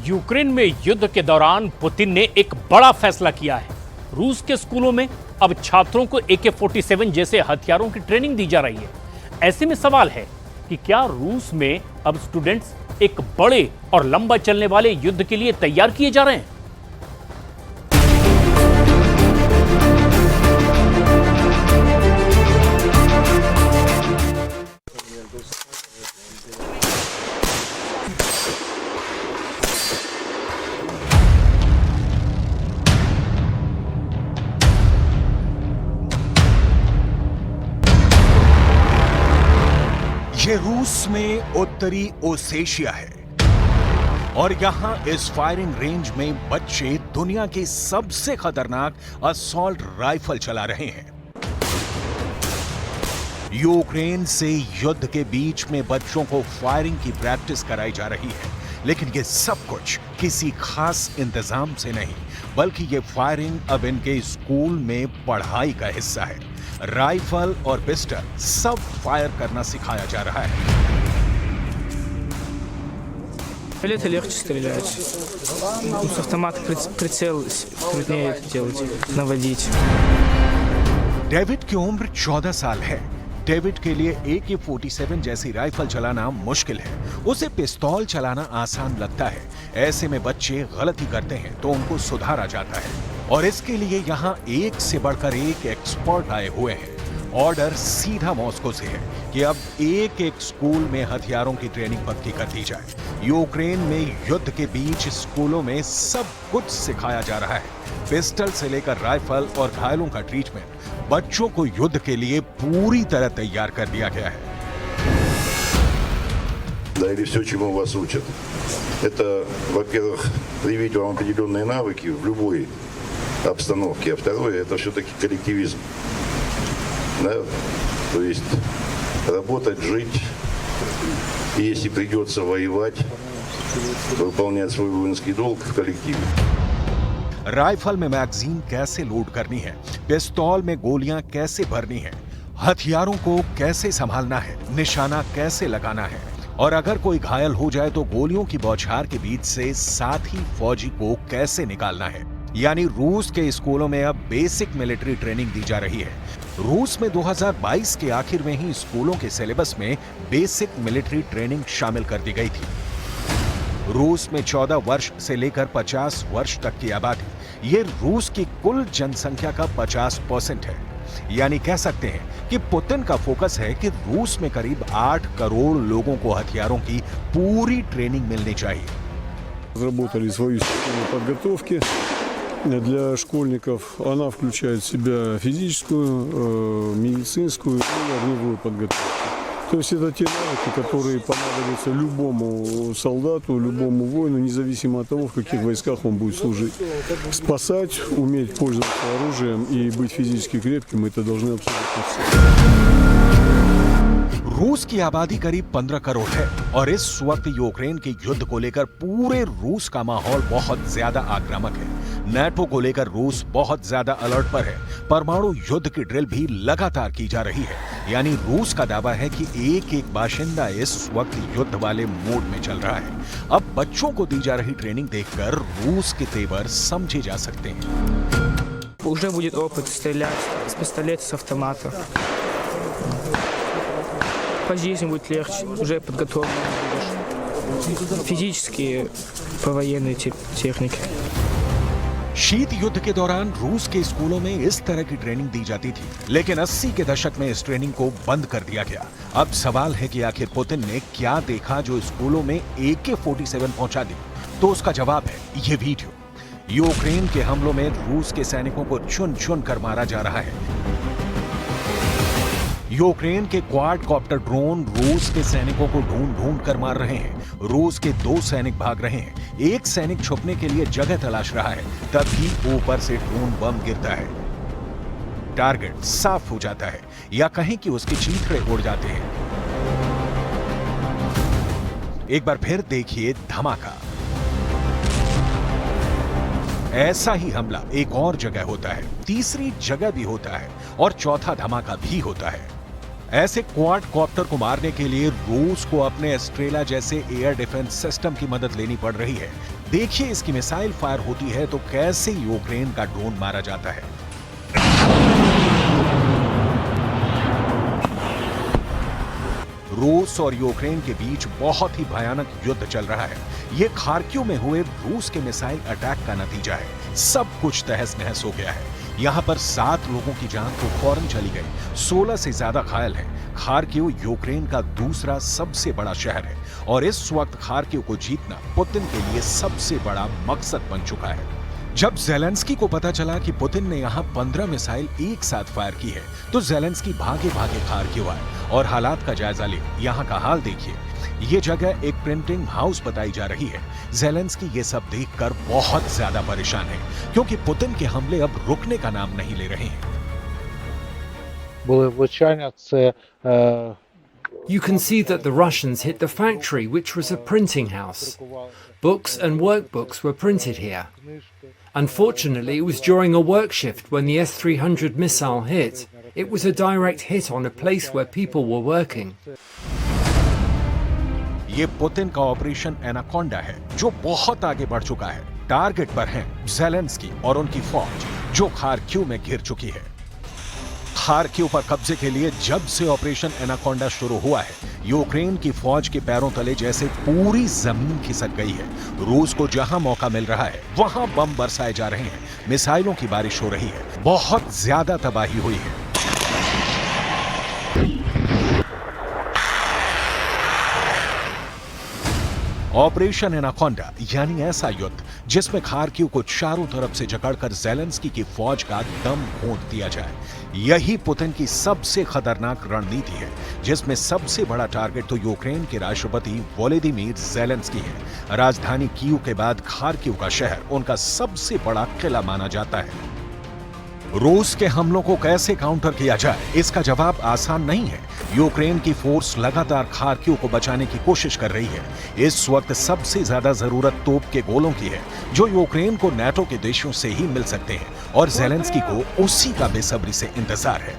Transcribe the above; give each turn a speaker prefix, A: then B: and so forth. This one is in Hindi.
A: यूक्रेन में युद्ध के दौरान पुतिन ने एक बड़ा फैसला किया है। रूस के स्कूलों में अब छात्रों को AK-47 जैसे हथियारों की ट्रेनिंग दी जा रही है। ऐसे में सवाल है कि क्या रूस में अब स्टूडेंट्स एक बड़े और लंबा चलने वाले युद्ध के लिए तैयार किए जा रहे हैं?
B: ये रूस में उत्तरी ओसेशिया है और यहां इस फायरिंग रेंज में बच्चे दुनिया के सबसे खतरनाक असॉल्ट राइफल चला रहे हैं। यूक्रेन से युद्ध के बीच में बच्चों को फायरिंग की प्रैक्टिस कराई जा रही है, लेकिन ये सब कुछ किसी खास इंतजाम से नहीं, बल्कि ये फायरिंग अब इनके स्कूल में पढ़ाई का हिस्सा है। राइफल और पिस्टल सब फायर करना सिखाया जा रहा है।
C: Это легче стрелять. С автомата прицел труднее это делать, наводить.
B: डेविड की उम्र 14 साल है। डेविड के लिए AK-47 जैसी राइफल चलाना मुश्किल है। उसे पिस्तौल चलाना आसान लगता है। ऐसे में बच्चे गलती करते हैं तो उनको सुधारा जाता है और इसके लिए यहाँ एक से बढ़कर एक एक्सपर्ट आए हुए हैं। ऑर्डर सीधा मॉस्को से है कि अब एक एक स्कूल में हथियारों की ट्रेनिंग पक्की कर दी जाए। यूक्रेन में युद्ध के बीच स्कूलों में सब कुछ सिखाया जा रहा है, पिस्टल से लेकर राइफल और घायलों का ट्रीटमेंट। बच्चों को युद्ध के लिए पूरी तरह तैयार कर दिया गया है।
D: Да, или все, чему вас учат. Это, во-первых, привить вам определенные навыки в любой обстановке, а второе, это все-таки коллективизм. Да? То есть работать, жить, и если придется воевать, выполнять свой воинский долг в коллективе.
B: राइफल में मैगजीन कैसे लोड करनी है, पिस्तौल में गोलियां कैसे भरनी है, हथियारों को कैसे संभालना है, निशाना कैसे लगाना है, और अगर कोई घायल हो जाए तो गोलियों की बौछार के बीच से साथी फौजी को कैसे निकालना है। यानी रूस के स्कूलों में अब बेसिक मिलिट्री ट्रेनिंग दी जा रही है। रूस में 2022 के आखिर में ही स्कूलों के सिलेबस में बेसिक मिलिट्री ट्रेनिंग शामिल कर दी गई थी। रूस में 14 वर्ष से लेकर 50 वर्ष तक की आबादी, ये रूस की कुल जनसंख्या का 50% है। यानी कह सकते हैं कि पुतिन का फोकस है कि रूस में करीब 8 करोड़ लोगों को हथियारों की पूरी ट्रेनिंग मिलनी चाहिए।
E: Разработали свою систему подготовки для школьников. Она включает в себя физическую, медицинскую и огневую подготовку. То есть это те навыки, которые понадобятся любому солдату, любому воину, независимо от того, в каких войсках он будет служить. Спасать, уметь пользоваться оружием и быть физически крепким, это должны абсолютно все.
B: रूस की आबादी करीब 15 करोड़ है और इस वक्त यूक्रेन के युद्ध को लेकर पूरे रूस का माहौल बहुत ज्यादा आक्रामक है। नेटो को लेकर रूस बहुत ज्यादा अलर्ट पर है। परमाणु युद्ध की ड्रिल भी लगातार की जा रही है। यानी रूस का दावा है कि एक एक बाशिंदा इस वक्त युद्ध वाले मोड में चल रहा है। अब बच्चों को दी जा रही ट्रेनिंग देखकर रूस के तेवर समझे जा सकते हैं।
C: Уже будет опыт стрелять с пистолета, с автомата. По жизни будет легче, уже подготовлен будешь. Физически по военной технике.
B: शीत युद्ध के दौरान रूस के स्कूलों में इस तरह की ट्रेनिंग दी जाती थी, लेकिन 80 के दशक में इस ट्रेनिंग को बंद कर दिया गया। अब सवाल है कि आखिर पुतिन ने क्या देखा जो स्कूलों में AK-47 पहुंचा दी? तो उसका जवाब है ये वीडियो। यूक्रेन के हमलों में रूस के सैनिकों को चुन चुन कर मारा जा रहा है। यूक्रेन के क्वाड कॉप्टर ड्रोन रूस के सैनिकों को ढूंढ ढूंढ कर मार रहे हैं। रूस के 2 सैनिक भाग रहे हैं। एक सैनिक छुपने के लिए जगह तलाश रहा है, तभी ऊपर से ड्रोन बम गिरता है। टारगेट साफ हो जाता है या कहीं कि उसके चीथड़े उड़ जाते हैं। एक बार फिर देखिए धमाका। ऐसा ही हमला एक और जगह होता है, तीसरी जगह भी होता है और चौथा धमाका भी होता है। ऐसे क्वाडकॉप्टर को मारने के लिए रूस को अपने एस्ट्रेला जैसे एयर डिफेंस सिस्टम की मदद लेनी पड़ रही है। देखिए इसकी मिसाइल फायर होती है तो कैसे यूक्रेन का ड्रोन मारा जाता है। रूस और यूक्रेन के बीच बहुत ही भयानक युद्ध चल रहा है। ये खार्किव में हुए रूस के मिसाइल अटैक का नतीजा है। सब कुछ तहस नहस हो गया है। यहाँ पर 7 लोगों की जान तो फौरन चली गई, 16 से ज्यादा घायल हैं। खार्किव यूक्रेन का दूसरा सबसे बड़ा शहर है और इस वक्त खार्किव को जीतना पुतिन के लिए सबसे बड़ा मकसद बन चुका है। जब ज़ेलेंस्की को पता चला कि पुतिन ने यहाँ 15 मिसाइल एक साथ फायर की है तो ज़ेलेंस्की भागे भागे खार्किव आए और हालात का जायजा ले। यहाँ का हाल देखिए। ये जगह एक प्रिंटिंग हाउस बताई जा रही है। ज़ेलेंस्की ये सब देखकर बहुत ज्यादा परेशान है क्योंकि पुतिन के हमले अब रुकने का नाम नहीं ले रहे हैं।
F: You can see that the Russians hit the factory, which was a printing house. Books and workbooks were printed here. Unfortunately, it was during a work shift when the S-300 missile hit. It was a direct hit on a place where people were working.
B: ये पुतिन का ऑपरेशन एनाकोंडा है जो बहुत आगे बढ़ चुका है। टारगेट पर हैं ज़ेलेंस्की और उनकी फौज जो खार्किव में घिर चुकी है। खार्किव पर कब्जे के लिए जब से ऑपरेशन एनाकोंडा शुरू हुआ है, यूक्रेन की फौज के पैरों तले जैसे पूरी जमीन खिसक गई है। रूस को जहां मौका मिल रहा है वहां बम बरसाए जा रहे हैं, मिसाइलों की बारिश हो रही है, बहुत ज्यादा तबाही हुई है। ऑपरेशन एनाकोंडा यानी ऐसा युद्ध जिसमें खार्किव को चारों तरफ से जकड़कर ज़ेलेंस्की की फौज का दम घोंट दिया जाए। यही पुतिन की सबसे खतरनाक रणनीति है जिसमें सबसे बड़ा टारगेट तो यूक्रेन के राष्ट्रपति वोलोदिमीर ज़ेलेंस्की है। राजधानी कीव के बाद खार्किव का शहर उनका सबसे बड़ा किला माना जाता है। रूस के हमलों को कैसे काउंटर किया जाए, इसका जवाब आसान नहीं है। यूक्रेन की फोर्स लगातार खार्किव को बचाने की कोशिश कर रही है। इस वक्त सबसे ज्यादा जरूरत तोप के गोलों की है जो यूक्रेन को नाटो के देशों से ही मिल सकते हैं और ज़ेलेंस्की को उसी का बेसब्री से इंतजार है।